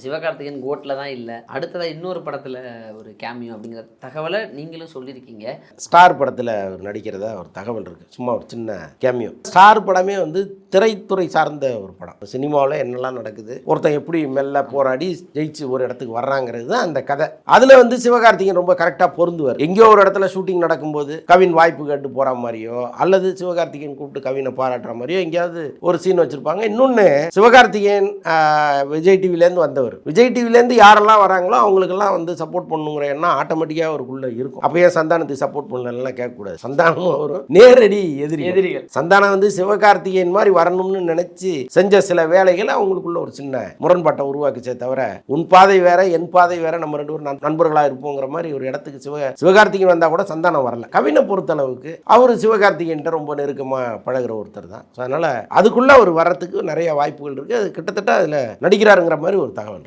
சிவகார்த்திகேயன் கோட்ல தான் இல்லை, அடுத்ததாக இன்னொரு படத்தில் ஒரு கேமியோ அப்படிங்கிற தகவலை நீங்களும் சொல்லியிருக்கீங்க. ஸ்டார் படத்தில் அவர் நடிக்கிறதா ஒரு தகவல் இருக்குது. சும்மா ஒரு சின்ன கேமியோ. ஸ்டார் படமே வந்து திரைத்துறை சார்ந்த ஒரு படம். சினிமாவில் என்னெல்லாம் நடக்குது, ஒருத்தன் எப்படி மெல்ல போராடி ஜெயிச்சு ஒரு இடத்துக்கு வர்றாங்கிறது தான் அந்த கதை. அதில் வந்து சிவகார்த்திகேயன் ரொம்ப கரெக்டாக பொருந்துவார். எங்கேயோ ஒரு இடத்துல ஷூட்டிங் நடக்கும்போது கவின் வாய்ப்பு கேட்டு போகிற மாதிரியோ அல்லது சிவகார்த்திகேயன் கூப்பிட்டு கவினை பாராட்டுற மாதிரியோ எங்கேயாவது ஒரு சீன் வச்சுருப்பாங்க. இன்னொன்று, சிவகார்த்திகேயன் விஜய் டிவிலேருந்து வந்தவர். விஜய் டிவிலேருந்து யாரெல்லாம் வராங்களோ அவங்களுக்கெல்லாம் வந்து சப்போர்ட் பண்ணுங்கிற எண்ணம் ஆட்டோமேட்டிக்காக அவருக்குள்ளே இருக்கும். அப்போ சந்தானத்துக்கு சப்போர்ட் பண்ணலாம் கேட்கக்கூடாது. சந்தானம் ஒரு நேரடி எதிரிகள். சந்தானம் வந்து சிவகார்த்திகேயன் மாதிரி வரணும்னு நினைச்சு செஞ்ச சில வேலைகள் அவங்களுக்குள்ள ஒரு சின்ன முரண்பாட்டை உருவாக்குச்சே தவிர, உன் பாதை வேற என் பாதை வேற, நம்ம ரெண்டு பேரும் நண்பர்களாக இருப்போங்கிற மாதிரி ஒரு இடத்துக்கு சிவகார்த்திகேயன் வந்தால் கூட சந்தானம் வரல. கவினை பொறுத்தளவுக்கு அவர் சிவகார்த்திகேயன் ரொம்ப நெருக்கமாக பழகிற ஒருத்தர் தான். அதனால அதுக்குள்ள அவர் வர்றதுக்கு நிறைய வாய்ப்புகள் இருக்கு. அது கிட்டத்தட்ட அதில் நடிக்கிறாருங்கிற மாதிரி ஒரு தகவல்.